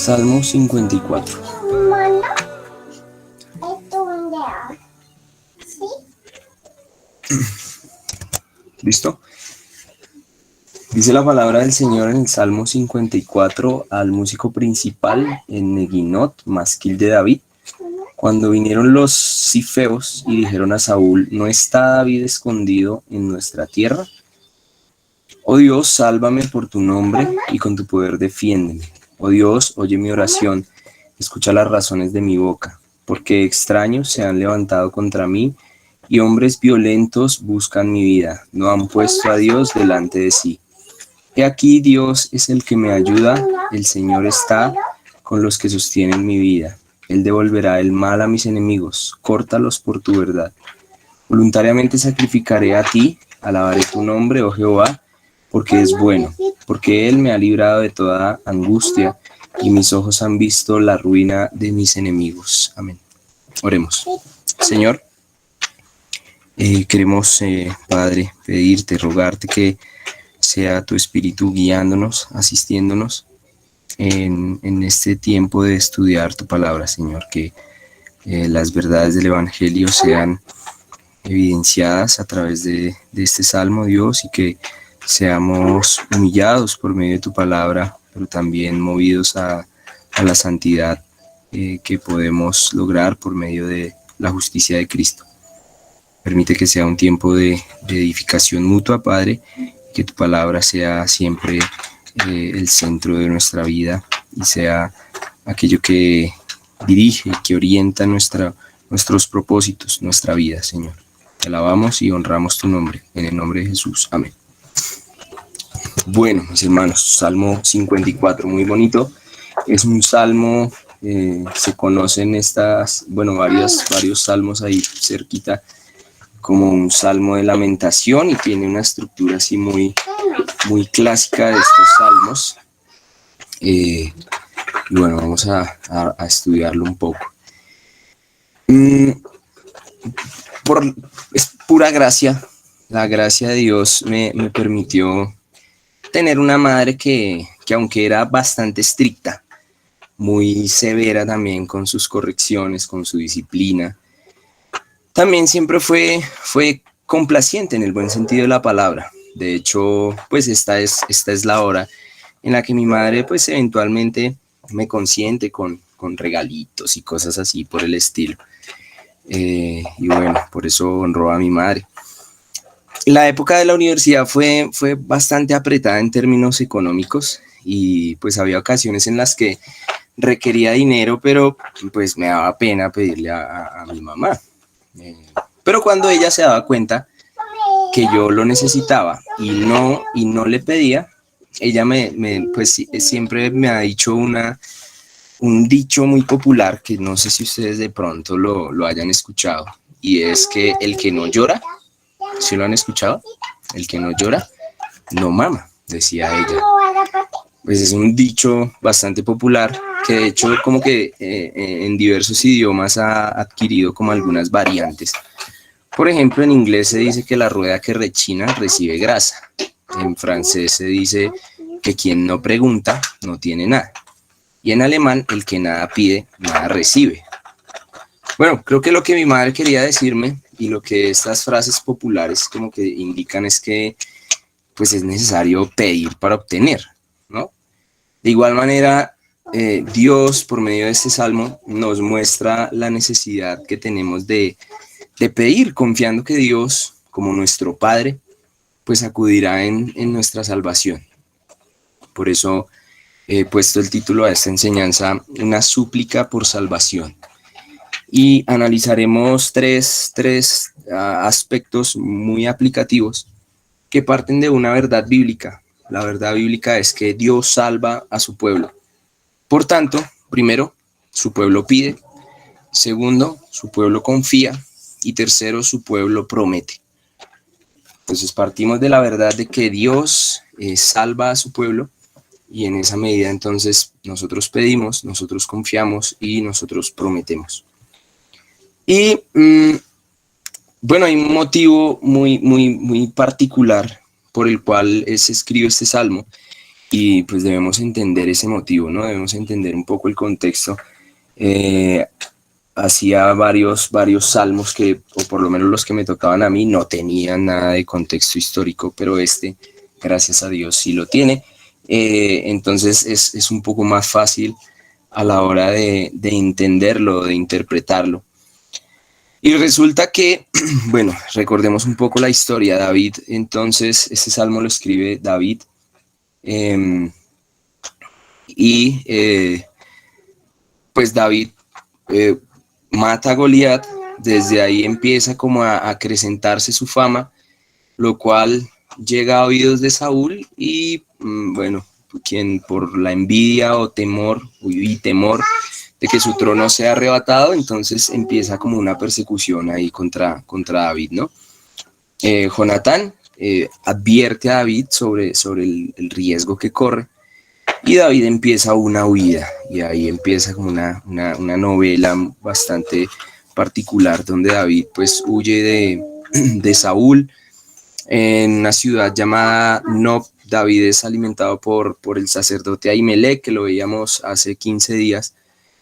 Salmo 54. ¿Listo? Dice la palabra del Señor en el Salmo 54 al músico principal en Neguinot, masquil de David. Cuando vinieron los cifeos y dijeron a Saúl: ¿no está David escondido en nuestra tierra? Oh Dios, sálvame por tu nombre y con tu poder defiéndeme. Oh Dios, oye mi oración, escucha las razones de mi boca, porque extraños se han levantado contra mí y hombres violentos buscan mi vida, no han puesto a Dios delante de sí. He aquí, Dios es el que me ayuda, el Señor está con los que sostienen mi vida. Él devolverá el mal a mis enemigos, córtalos por tu verdad. Voluntariamente sacrificaré a ti, alabaré tu nombre, oh Jehová, porque es bueno, porque Él me ha librado de toda angustia y mis ojos han visto la ruina de mis enemigos. Amén. Oremos. Señor, queremos, Padre, pedirte, rogarte que sea tu Espíritu guiándonos, asistiéndonos en este tiempo de estudiar tu palabra, Señor, que las verdades del Evangelio sean evidenciadas a través de este salmo, Dios, y que seamos humillados por medio de tu palabra, pero también movidos a la santidad que podemos lograr por medio de la justicia de Cristo. Permite que sea un tiempo de edificación mutua, Padre, que tu palabra sea siempre el centro de nuestra vida y sea aquello que dirige, que orienta nuestros propósitos, nuestra vida, Señor. Te alabamos y honramos tu nombre, en el nombre de Jesús. Amén. Bueno, mis hermanos, Salmo 54, muy bonito. Es un salmo, se conocen varios salmos ahí cerquita, como un salmo de lamentación, y tiene una estructura así muy clásica de estos salmos. Y bueno, vamos a estudiarlo un poco. Es pura gracia. La gracia de Dios me permitió tener una madre que aunque era bastante estricta, muy severa también con sus correcciones, con su disciplina, también siempre fue complaciente en el buen sentido de la palabra. De hecho, pues esta es la hora en la que mi madre pues eventualmente me consiente con regalitos y cosas así por el estilo. Y bueno, por eso honro a mi madre. La época de la universidad fue bastante apretada en términos económicos, y pues había ocasiones en las que requería dinero, pero pues me daba pena pedirle a mi mamá. Pero cuando ella se daba cuenta que yo lo necesitaba y no le pedía, ella pues siempre me ha dicho un dicho muy popular que no sé si ustedes de pronto lo hayan escuchado, y es que el que no llora, ¿sí lo han escuchado? El que no llora no mama, decía ella. Pues es un dicho bastante popular que de hecho como que en diversos idiomas ha adquirido como algunas variantes. Por ejemplo, en inglés se dice que la rueda que rechina recibe grasa. En francés se dice que quien no pregunta no tiene nada. Y en alemán, el que nada pide, nada recibe. Bueno, creo que lo que mi madre quería decirme, y lo que estas frases populares como que indican, es que pues es necesario pedir para obtener, ¿no? De igual manera, Dios, por medio de este salmo, nos muestra la necesidad que tenemos de pedir, confiando que Dios, como nuestro Padre, pues acudirá en nuestra salvación. Por eso he puesto el título a esta enseñanza: una súplica por salvación. Y analizaremos tres aspectos muy aplicativos que parten de una verdad bíblica. La verdad bíblica es que Dios salva a su pueblo. Por tanto, primero, su pueblo pide. Segundo, su pueblo confía. Y tercero, su pueblo promete. Entonces partimos de la verdad de que Dios salva a su pueblo, y en esa medida entonces nosotros pedimos, nosotros confiamos y nosotros prometemos. Y bueno, hay un motivo muy particular por el cual se escribe este salmo, y pues debemos entender ese motivo, ¿no? Debemos entender un poco el contexto. Hacía varios salmos que, o por lo menos los que me tocaban a mí, no tenían nada de contexto histórico, pero este, gracias a Dios, sí lo tiene. Entonces es un poco más fácil a la hora de entenderlo, de interpretarlo. Y resulta que, bueno, recordemos un poco la historia. David, entonces, este salmo lo escribe David, eh, y pues David eh, mata a Goliat. Desde ahí empieza como a acrecentarse su fama, lo cual llega a oídos de Saúl y bueno, quien por la envidia o temor y temor de que su trono sea arrebatado, entonces empieza como una persecución ahí contra David, ¿no? Jonatán advierte a David sobre el riesgo que corre y David empieza una huida y ahí empieza como una novela bastante particular donde David pues huye de Saúl en una ciudad llamada Nob. David es alimentado por el sacerdote Ahimelech, que lo veíamos hace 15 días,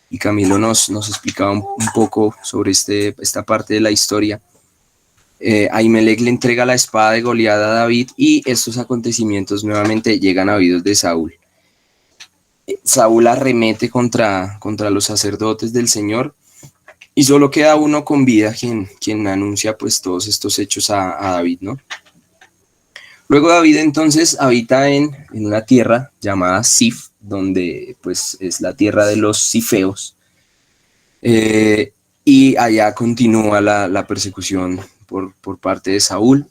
y Camilo nos explicaba un poco sobre esta parte de la historia. Ahimelech le entrega la espada de Goliat a David y estos acontecimientos nuevamente llegan a oídos de Saúl. Saúl arremete contra los sacerdotes del Señor y solo queda uno con vida quien anuncia pues todos estos hechos a David, ¿no? Luego David entonces habita en una tierra llamada Sif, donde pues es la tierra de los sifeos, y allá continúa la persecución por parte de Saúl.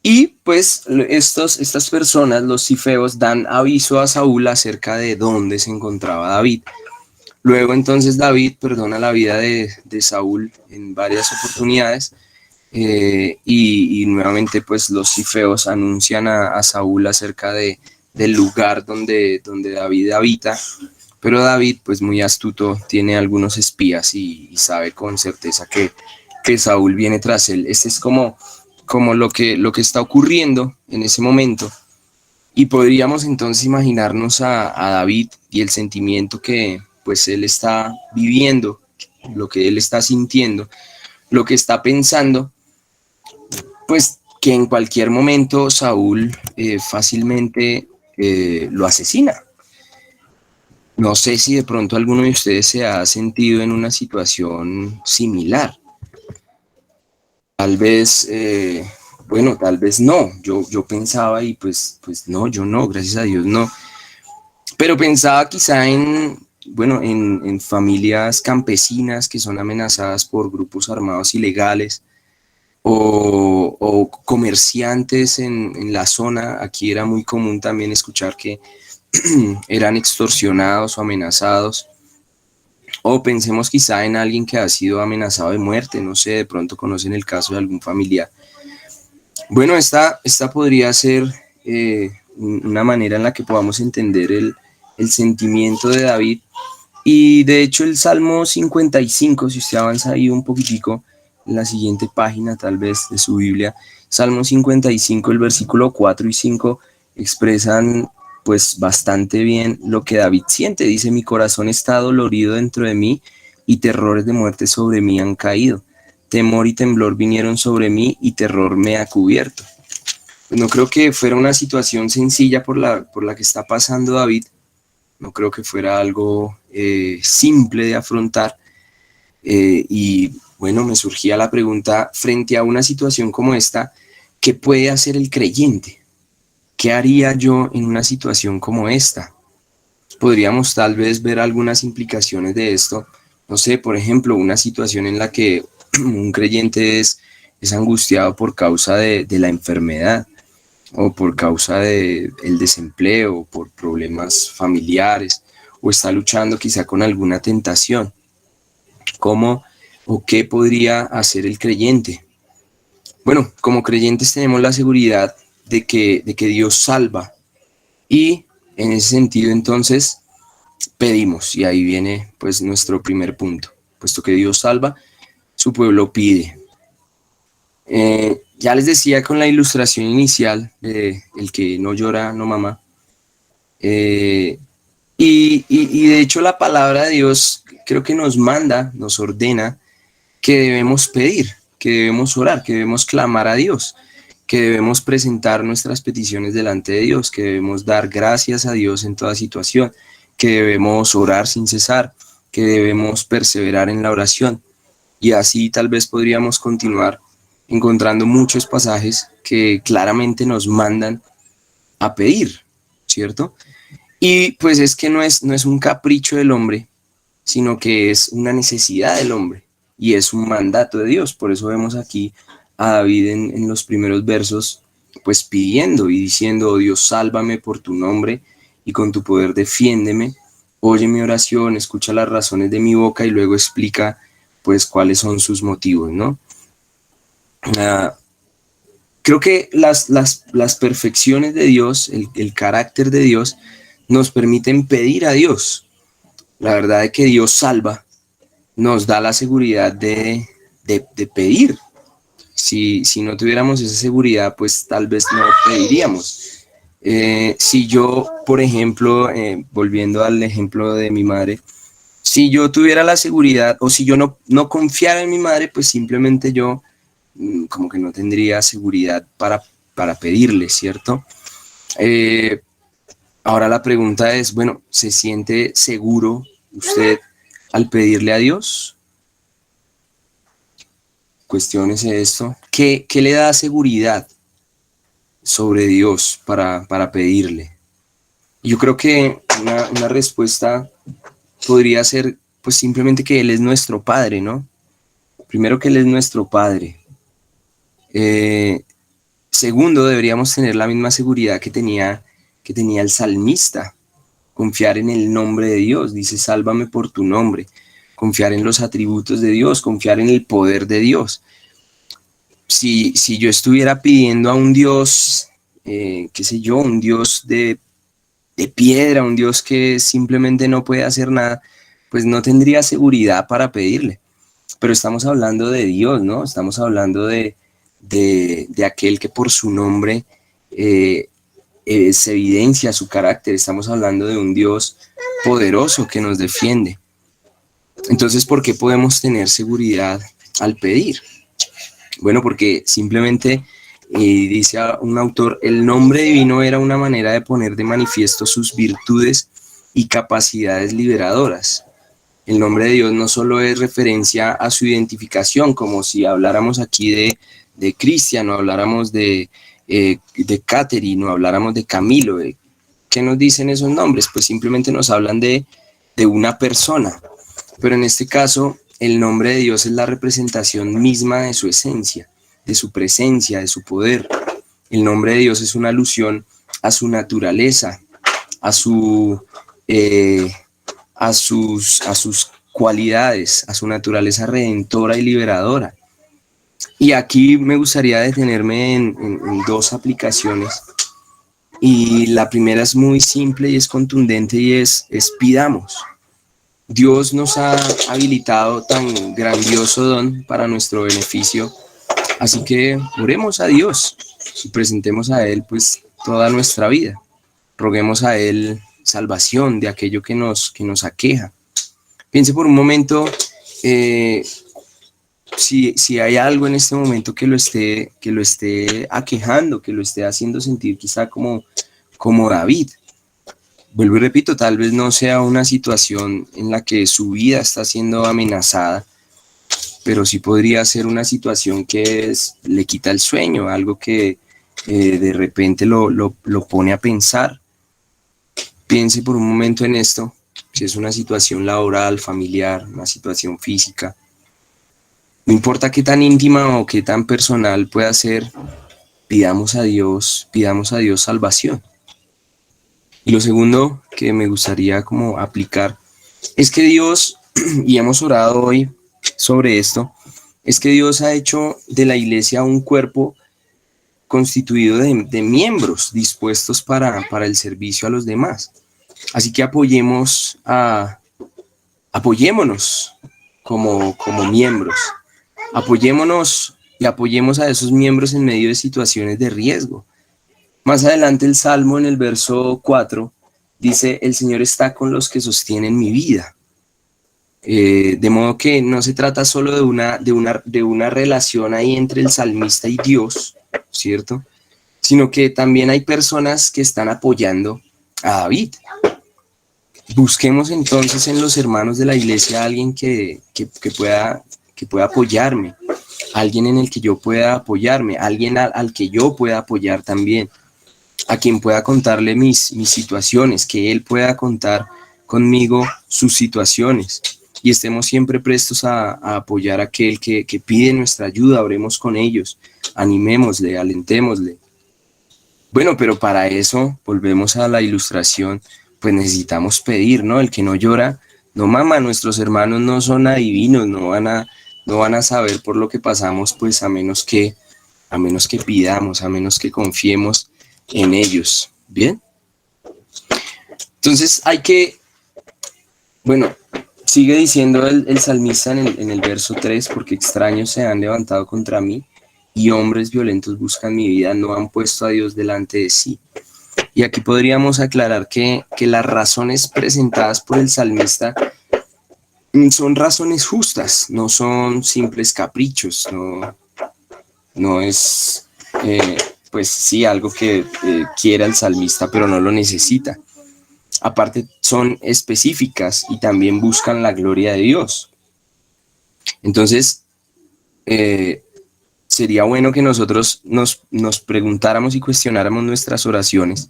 Y pues estas personas, los sifeos, dan aviso a Saúl acerca de dónde se encontraba David. Luego entonces David perdona la vida de Saúl en varias oportunidades. Y nuevamente pues los sifeos anuncian a Saúl acerca del lugar donde David habita, pero David pues muy astuto tiene algunos espías y sabe con certeza que Saúl viene tras él. Este es como lo que está ocurriendo en ese momento, y podríamos entonces imaginarnos a David y el sentimiento que pues él está viviendo, lo que él está sintiendo, lo que está pensando, pues que en cualquier momento Saúl fácilmente lo asesina. No sé si de pronto alguno de ustedes se ha sentido en una situación similar. Tal vez, bueno, tal vez no. Yo pensaba y pues no, yo no, gracias a Dios no. Pero pensaba quizá bueno, en familias campesinas que son amenazadas por grupos armados ilegales, o comerciantes en la zona. Aquí era muy común también escuchar que eran extorsionados o amenazados. O pensemos quizá en alguien que ha sido amenazado de muerte, no sé, de pronto conocen el caso de algún familiar. Bueno, esta podría ser una manera en la que podamos entender el sentimiento de David. Y de hecho el Salmo 55, si usted avanza ahí un poquitico, en la siguiente página tal vez de su Biblia, Salmo 55, el versículo 4 y 5 expresan pues bastante bien lo que David siente. Dice: mi corazón está dolorido dentro de mí y terrores de muerte sobre mí han caído. Temor y temblor vinieron sobre mí y terror me ha cubierto. Pues no creo que fuera una situación sencilla por la que está pasando David. No creo que fuera algo simple de afrontar. Y bueno, me surgía la pregunta, frente a una situación como esta, ¿qué puede hacer el creyente? ¿Qué haría yo en una situación como esta? Podríamos tal vez ver algunas implicaciones de esto. No sé, por ejemplo, una situación en la que un creyente es angustiado por causa de la enfermedad, o por causa del desempleo, por problemas familiares, o está luchando quizá con alguna tentación. ¿Cómo o qué podría hacer el creyente? Bueno, como creyentes tenemos la seguridad de que Dios salva, y en ese sentido entonces pedimos, y ahí viene pues nuestro primer punto. Puesto que Dios salva, su pueblo pide. Ya les decía con la ilustración inicial de el que no llora, no mama. Eh, y de hecho la palabra de Dios creo que nos manda, nos ordena que debemos pedir, que debemos orar, que debemos clamar a Dios, que debemos presentar nuestras peticiones delante de Dios, que debemos dar gracias a Dios en toda situación, que debemos orar sin cesar, que debemos perseverar en la oración. Y así tal vez podríamos continuar encontrando muchos pasajes que claramente nos mandan a pedir, ¿cierto? Y pues es que no es un capricho del hombre, sino que es una necesidad del hombre y es un mandato de Dios. Por eso vemos aquí a David en los primeros versos, pues pidiendo y diciendo: oh Dios, sálvame por tu nombre y con tu poder defiéndeme, oye mi oración, escucha las razones de mi boca, y luego explica pues cuáles son sus motivos, ¿no? Uh, Creo que las perfecciones de Dios, el carácter de Dios, nos permiten pedir a Dios. La verdad es que Dios salva, nos da la seguridad de pedir. Si no tuviéramos esa seguridad, pues tal vez no pediríamos. Si yo, por ejemplo, volviendo al ejemplo de mi madre, si yo tuviera la seguridad o si yo no confiara en mi madre, pues simplemente yo como que no tendría seguridad para pedirle, ¿cierto? Eh, Ahora la pregunta es, bueno, ¿se siente seguro usted al pedirle a Dios? Cuestiónese esto. ¿Qué le da seguridad sobre Dios para pedirle? Yo creo que una respuesta podría ser pues simplemente que Él es nuestro Padre, ¿no? Primero, que Él es nuestro Padre. Eh, Segundo, deberíamos tener la misma seguridad que tenía el salmista, confiar en el nombre de Dios. Dice: sálvame por tu nombre. Confiar en los atributos de Dios, confiar en el poder de Dios. Si yo estuviera pidiendo a un Dios, qué sé yo, un Dios de piedra, un Dios que simplemente no puede hacer nada, pues no tendría seguridad para pedirle. Pero estamos hablando de Dios, ¿no? Estamos hablando de aquel que por su nombre eh, se evidencia su carácter. Estamos hablando de un Dios poderoso que nos defiende. Entonces, ¿por qué podemos tener seguridad al pedir? Bueno, porque simplemente dice un autor: el nombre divino era una manera de poner de manifiesto sus virtudes y capacidades liberadoras. El nombre de Dios no solo es referencia a su identificación, como si habláramos aquí de Cristian, o habláramos de Catherine, o habláramos de Camilo. ¿Qué nos dicen esos nombres? Pues simplemente nos hablan de una persona. Pero en este caso, el nombre de Dios es la representación misma de su esencia, de su presencia, de su poder. El nombre de Dios es una alusión a su naturaleza, a su... a sus cualidades, a su naturaleza redentora y liberadora. Y aquí me gustaría detenerme en dos aplicaciones. Y la primera es muy simple y es contundente, y es pidamos. Dios nos ha habilitado tan grandioso don para nuestro beneficio, así que oremos a Dios y presentemos a Él pues toda nuestra vida. Roguemos a Él salvación de aquello que nos aqueja. Piense por un momento, eh, si hay algo en este momento que lo esté aquejando, que lo esté haciendo sentir quizá como David. Vuelvo y repito, tal vez no sea una situación en la que su vida está siendo amenazada, pero sí podría ser una situación que le quita el sueño, algo que de repente lo pone a pensar. Piense por un momento en esto: si es una situación laboral, familiar, una situación física. No importa qué tan íntima o qué tan personal pueda ser, pidamos a Dios salvación. Y lo segundo que me gustaría como aplicar es que Dios, y hemos orado hoy sobre esto, es que Dios ha hecho de la iglesia un cuerpo constituido de miembros dispuestos para el servicio a los demás. Así que apoyémonos como miembros. Apoyémonos y apoyemos a esos miembros en medio de situaciones de riesgo. Más adelante el Salmo en el verso 4 dice, el Señor está con los que sostienen mi vida. De modo que no se trata solo de una relación ahí entre el salmista y Dios, ¿cierto? Sino que también hay personas que están apoyando a David. Busquemos entonces en los hermanos de la iglesia a alguien que pueda apoyarme, alguien en el que yo pueda apoyarme, alguien al que yo pueda apoyar también, a quien pueda contarle mis situaciones, que él pueda contar conmigo sus situaciones y estemos siempre prestos a apoyar a aquel que pide nuestra ayuda, oremos con ellos, animémosle, alentémosle. Bueno, pero para eso, volvemos a la ilustración, pues necesitamos pedir, ¿no? El que no llora, no mama, nuestros hermanos no son adivinos, no van a saber por lo que pasamos, pues a menos que pidamos, a menos que confiemos en ellos, ¿bien? Entonces bueno, sigue diciendo el salmista en el verso 3, porque extraños se han levantado contra mí y hombres violentos buscan mi vida, no han puesto a Dios delante de sí. Y aquí podríamos aclarar que las razones presentadas por el salmista son razones justas, no son simples caprichos, no es, pues sí, algo que quiera el salmista, pero no lo necesita. Aparte, son específicas y también buscan la gloria de Dios. Entonces, sería bueno que nosotros nos preguntáramos y cuestionáramos nuestras oraciones.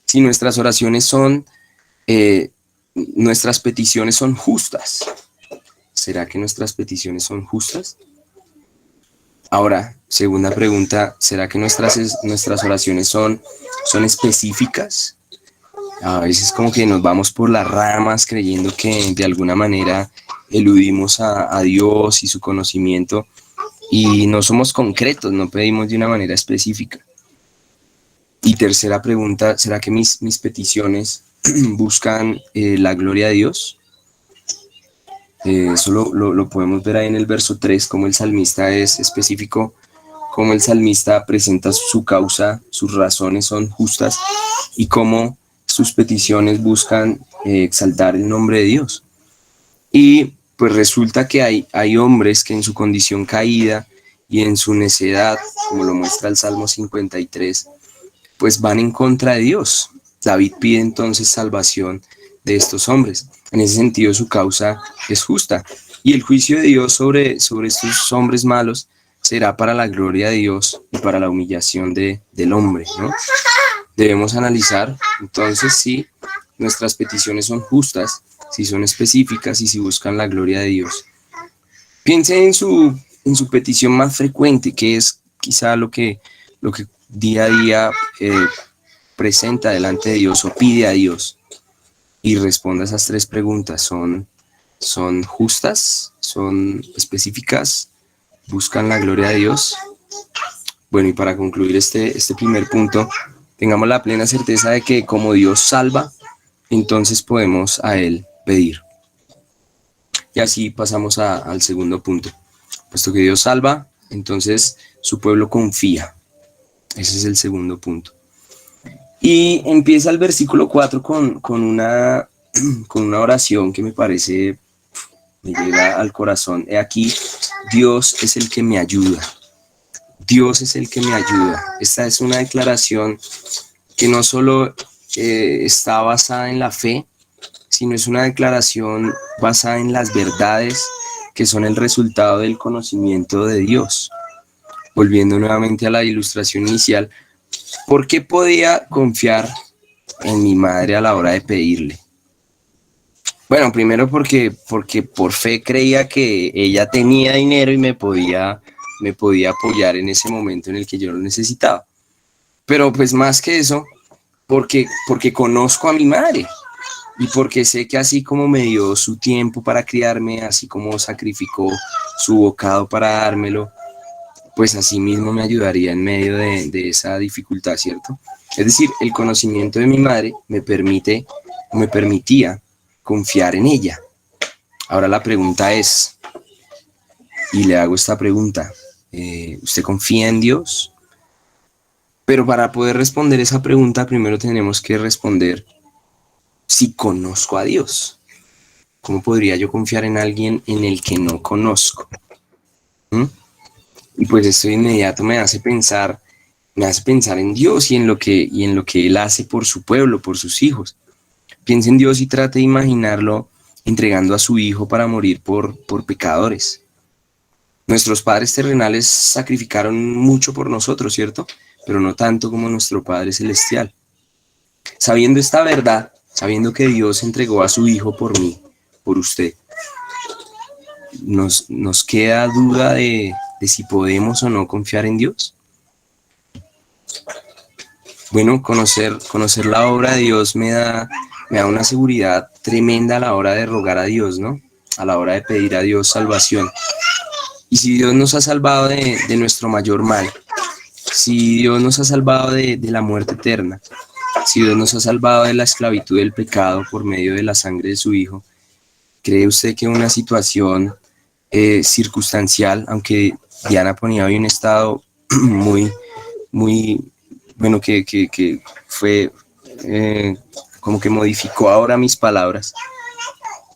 Si nuestras oraciones son, nuestras peticiones son justas. ¿Será que nuestras peticiones son justas? Ahora, segunda pregunta, ¿será que nuestras oraciones son específicas? A veces como que nos vamos por las ramas creyendo que de alguna manera eludimos a Dios y su conocimiento y no somos concretos, no pedimos de una manera específica. Y tercera pregunta, ¿será que mis peticiones buscan la gloria de Dios? Eso lo podemos ver ahí en el verso 3, como el salmista es específico, cómo el salmista presenta su causa, sus razones son justas y cómo sus peticiones buscan exaltar el nombre de Dios. Y pues resulta que hay hombres que en su condición caída y en su necedad, como lo muestra el Salmo 53, pues van en contra de Dios. David pide entonces salvación de estos hombres. En ese sentido su causa es justa. Y el juicio de Dios sobre estos hombres malos será para la gloria de Dios y para la humillación del hombre, ¿no? Debemos analizar entonces si nuestras peticiones son justas, si son específicas y si buscan la gloria de Dios. Piense en su petición más frecuente, que es quizá lo que día a día presenta delante de Dios o pide a Dios. Y responda esas tres preguntas. ¿Son justas? ¿Son específicas? ¿Buscan la gloria de Dios? Bueno, y para concluir este primer punto, tengamos la plena certeza de que como Dios salva, entonces podemos a Él pedir. Y así pasamos al segundo punto. Puesto que Dios salva, entonces su pueblo confía. Ese es el segundo punto. Y empieza el versículo 4 con una oración que me parece, me llega al corazón. He aquí, Dios es el que me ayuda. Dios es el que me ayuda. Esta es una declaración que no solo está basada en la fe, sino es una declaración basada en las verdades que son el resultado del conocimiento de Dios. Volviendo nuevamente a la ilustración inicial, ¿por qué podía confiar en mi madre a la hora de pedirle? Bueno, primero porque por fe creía que ella tenía dinero y me podía apoyar en ese momento en el que yo lo necesitaba. Pero pues más que eso, porque conozco a mi madre y porque sé que así como me dio su tiempo para criarme, así como sacrificó su bocado para dármelo, pues así mismo me ayudaría en medio de esa dificultad, ¿cierto? Es decir, el conocimiento de mi madre me permitía confiar en ella. Ahora la pregunta es, y le hago esta pregunta, ¿Usted confía en Dios? Pero para poder responder esa pregunta, primero tenemos que responder si conozco a Dios. ¿Cómo podría yo confiar en alguien en el que no conozco? ¿Mm? Y pues esto de inmediato me hace pensar en Dios y en lo que Él hace por su pueblo, por sus hijos. Piensa en Dios y trate de imaginarlo entregando a su Hijo para morir por pecadores. Nuestros padres terrenales sacrificaron mucho por nosotros, ¿cierto? Pero no tanto como nuestro Padre Celestial. Sabiendo esta verdad, sabiendo que Dios entregó a su Hijo por mí, por usted, nos queda duda de si podemos o no confiar en Dios. Bueno, conocer la obra de Dios me da una seguridad tremenda a la hora de rogar a Dios, ¿no? A la hora de pedir a Dios salvación. Y si Dios nos ha salvado de nuestro mayor mal, si Dios nos ha salvado de la muerte eterna, si Dios nos ha salvado de la esclavitud del pecado por medio de la sangre de su Hijo, ¿cree usted que una situación circunstancial, aunque Diana ponía hoy un estado muy, muy, bueno, que fue como que modificó ahora mis palabras,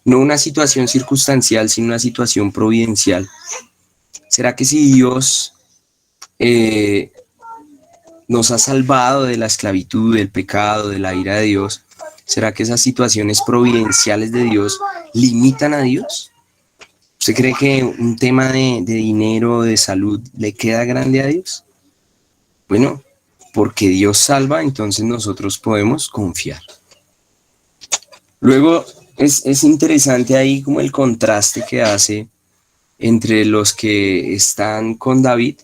no una situación circunstancial, sino una situación providencial? ¿Será que si Dios eh, nos ha salvado de la esclavitud, del pecado, de la ira de Dios, será que esas situaciones providenciales de Dios limitan a Dios? ¿Usted cree que un tema de dinero, de salud, le queda grande a Dios? Bueno, porque Dios salva, entonces nosotros podemos confiar. Luego es interesante ahí como el contraste que hace entre los que están con David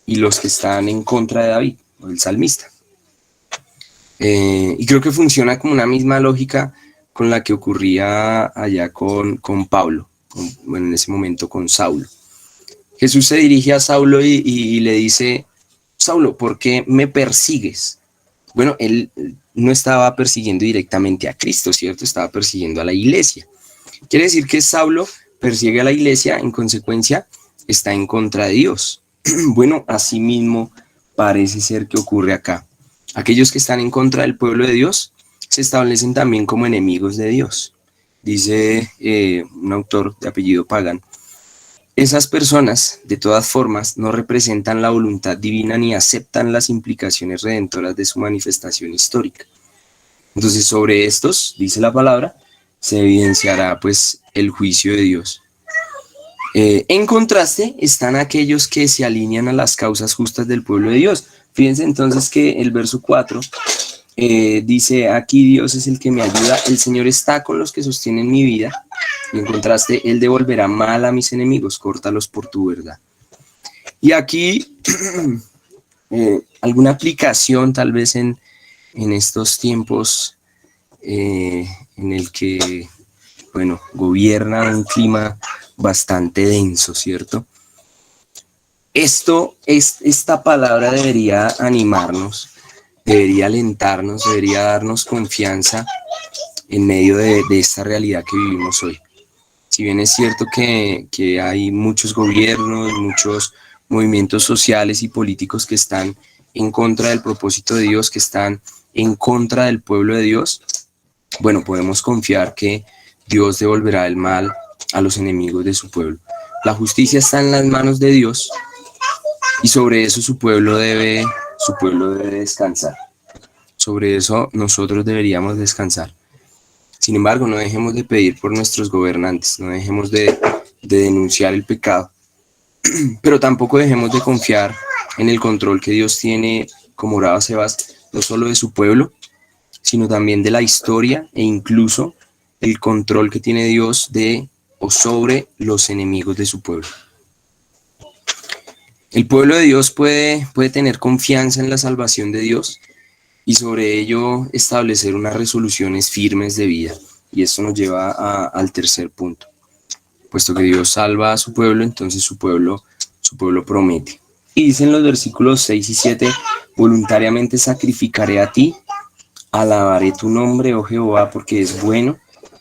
y los que están en contra de David, o el salmista. Y creo que funciona como una misma lógica con la que ocurría allá con Pablo, bueno, en ese momento con Saulo. Jesús se dirige a Saulo y le dice: Saulo, ¿por qué me persigues? Bueno, él no estaba persiguiendo directamente a Cristo, ¿cierto? Estaba persiguiendo a la iglesia. Quiere decir que Saulo persigue a la iglesia, en consecuencia, está en contra de Dios. Bueno, así mismo parece ser que ocurre acá. Aquellos que están en contra del pueblo de Dios se establecen también como enemigos de Dios. Dice un autor de apellido Pagan: esas personas, de todas formas, no representan la voluntad divina ni aceptan las implicaciones redentoras de su manifestación histórica. Entonces, sobre estos, dice la palabra, se evidenciará pues el juicio de Dios. En contraste, están aquellos que se alinean a las causas justas del pueblo de Dios. Fíjense entonces que el verso 4 dice: aquí Dios es el que me ayuda, el Señor está con los que sostienen mi vida. Y en contraste, Él devolverá mal a mis enemigos, córtalos por tu verdad. Y aquí, alguna aplicación tal vez en estos tiempos en el que, bueno, gobierna un clima bastante denso, ¿cierto? Esta palabra debería animarnos, debería alentarnos, debería darnos confianza en medio de esta realidad que vivimos hoy. Si bien es cierto que hay muchos gobiernos, muchos movimientos sociales y políticos que están en contra del propósito de Dios, que están en contra del pueblo de Dios, bueno, podemos confiar que Dios devolverá el mal a los enemigos de su pueblo. La justicia está en las manos de Dios y sobre eso su pueblo debe descansar. Sobre eso nosotros deberíamos descansar. Sin embargo, no dejemos de pedir por nuestros gobernantes, no dejemos de denunciar el pecado, pero tampoco dejemos de confiar en el control que Dios tiene, como oraba Sebas, no solo de su pueblo, sino también de la historia e incluso el control que tiene Dios de o sobre los enemigos de su pueblo. El pueblo de Dios puede tener confianza en la salvación de Dios y sobre ello establecer unas resoluciones firmes de vida. Y esto nos lleva al tercer punto. Puesto que Dios salva a su pueblo, entonces su pueblo promete. Y dicen los versículos 6 y 7, voluntariamente sacrificaré a ti, alabaré tu nombre, oh Jehová, porque es bueno,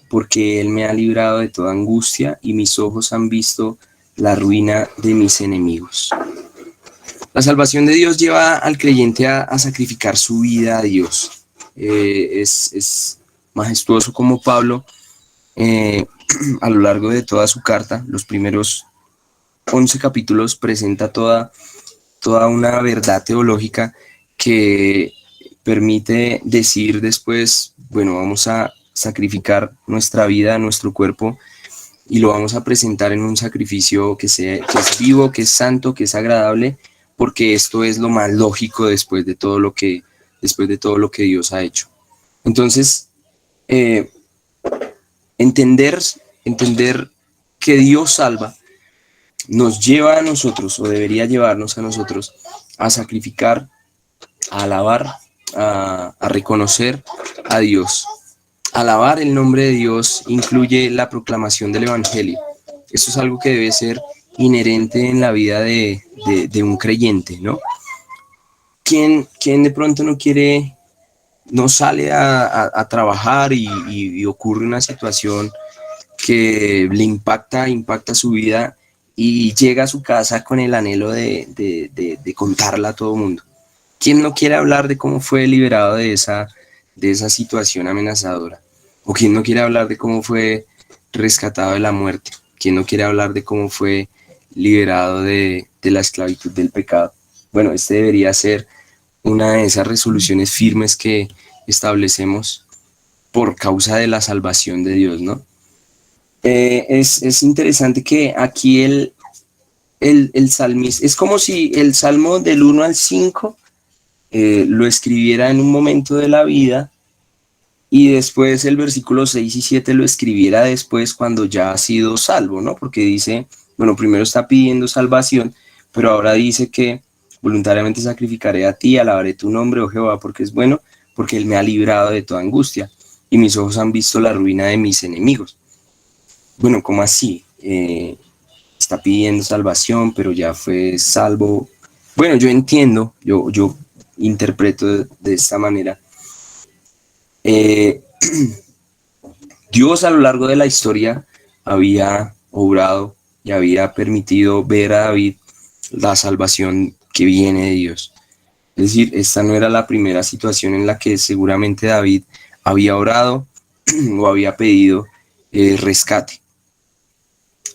porque Él me ha librado de toda angustia y mis ojos han visto la ruina de mis enemigos. La salvación de Dios lleva al creyente a sacrificar su vida a Dios. Es majestuoso como Pablo, a lo largo de toda su carta, los primeros 11 capítulos, presenta toda una verdad teológica que permite decir después, bueno, vamos a sacrificar nuestra vida, nuestro cuerpo, y lo vamos a presentar en un sacrificio que es vivo, que es santo, que es agradable, porque esto es lo más lógico después de todo lo que Dios ha hecho. Entonces, eh, entender, entender que Dios salva nos lleva a nosotros, o debería llevarnos a nosotros, a sacrificar, a alabar, a reconocer a Dios. Alabar el nombre de Dios incluye la proclamación del Evangelio. Eso es algo que debe ser inherente en la vida de un creyente, ¿no? ¿Quién de pronto no sale a trabajar y ocurre una situación que le impacta su vida y llega a su casa con el anhelo de contarla a todo el mundo? ¿Quién no quiere hablar de cómo fue liberado de esa situación amenazadora? ¿O quién no quiere hablar de cómo fue rescatado de la muerte? ¿Quién no quiere hablar de cómo fue liberado de la esclavitud del pecado? Bueno, este debería ser una de esas resoluciones firmes que establecemos por causa de la salvación de Dios, ¿no? Es interesante que aquí el salmista, es como si el salmo del 1 al 5 lo escribiera en un momento de la vida y después el versículo 6 y 7 lo escribiera después cuando ya ha sido salvo, ¿no? Porque dice, bueno, primero está pidiendo salvación, pero ahora dice que voluntariamente sacrificaré a ti, alabaré tu nombre, oh Jehová, porque es bueno, porque él me ha librado de toda angustia y mis ojos han visto la ruina de mis enemigos. Bueno, ¿cómo así? Está pidiendo salvación, pero ya fue salvo. Bueno, yo entiendo, yo interpreto de esta manera. Eh, Dios a lo largo de la historia había obrado y había permitido ver a David la salvación que viene de Dios. Es decir, esta no era la primera situación en la que seguramente David había orado o había pedido rescate.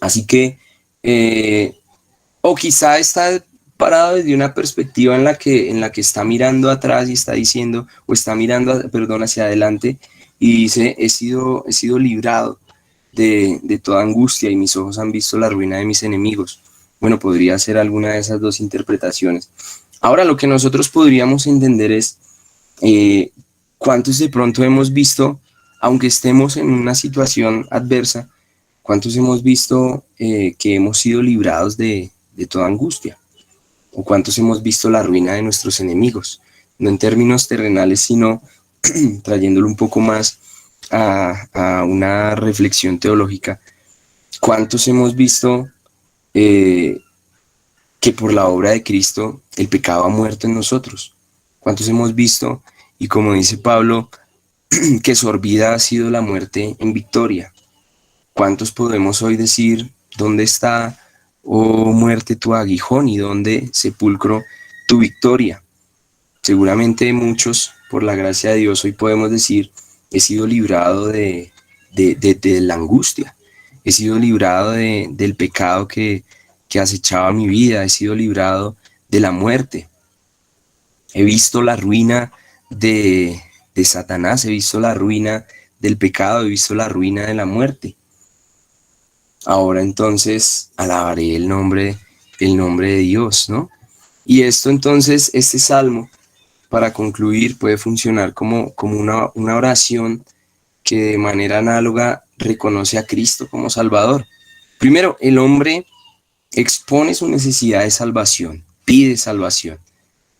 Así que, o quizá está parado desde una perspectiva en la que está mirando atrás y está diciendo, o está mirando, perdón, hacia adelante y dice, he sido librado de toda angustia y mis ojos han visto la ruina de mis enemigos. Bueno, podría ser alguna de esas dos interpretaciones. Ahora, lo que nosotros podríamos entender es cuántos de pronto hemos visto, aunque estemos en una situación adversa, cuántos hemos visto que hemos sido librados de toda angustia, o cuántos hemos visto la ruina de nuestros enemigos, no en términos terrenales, sino trayéndolo un poco más a una reflexión teológica. ¿Cuántos hemos visto que por la obra de Cristo el pecado ha muerto en nosotros? ¿Cuántos hemos visto, y como dice Pablo, que sorbida ha sido la muerte en victoria? ¿Cuántos podemos hoy decir, dónde está, oh muerte, tu aguijón, y dónde, sepulcro, tu victoria? Seguramente muchos, por la gracia de Dios, hoy podemos decir, he sido librado de la angustia, he sido librado del pecado que acechaba mi vida, he sido librado de la muerte, he visto la ruina de Satanás, he visto la ruina del pecado, he visto la ruina de la muerte. Ahora entonces alabaré el nombre de Dios, ¿no? Y esto entonces, este salmo, para concluir, puede funcionar como una oración que de manera análoga reconoce a Cristo como Salvador. Primero, el hombre expone su necesidad de salvación, pide salvación.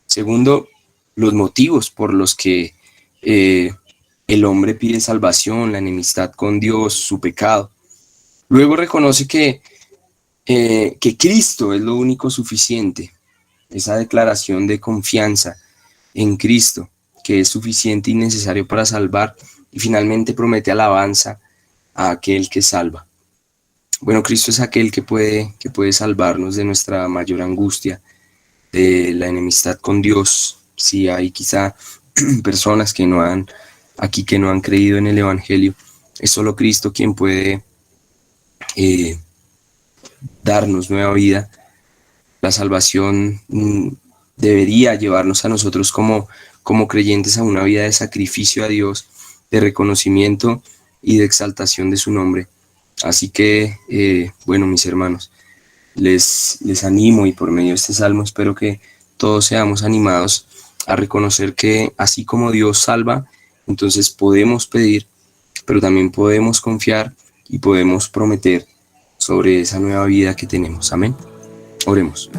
Segundo, los motivos por los que el hombre pide salvación, la enemistad con Dios, su pecado. Luego reconoce que Cristo es lo único suficiente, esa declaración de confianza en Cristo, que es suficiente y necesario para salvar, y finalmente promete alabanza a aquel que salva. Bueno, Cristo es aquel que puede salvarnos de nuestra mayor angustia, de la enemistad con Dios. Si hay quizá personas que no han creído en el Evangelio, es solo Cristo quien puede eh, darnos nueva vida. La salvación debería llevarnos a nosotros como creyentes a una vida de sacrificio a Dios, de reconocimiento y de exaltación de su nombre. Así que, bueno, mis hermanos, les animo, y por medio de este salmo espero que todos seamos animados a reconocer que así como Dios salva, entonces podemos pedir, pero también podemos confiar y podemos prometer sobre esa nueva vida que tenemos. Amén. Oremos.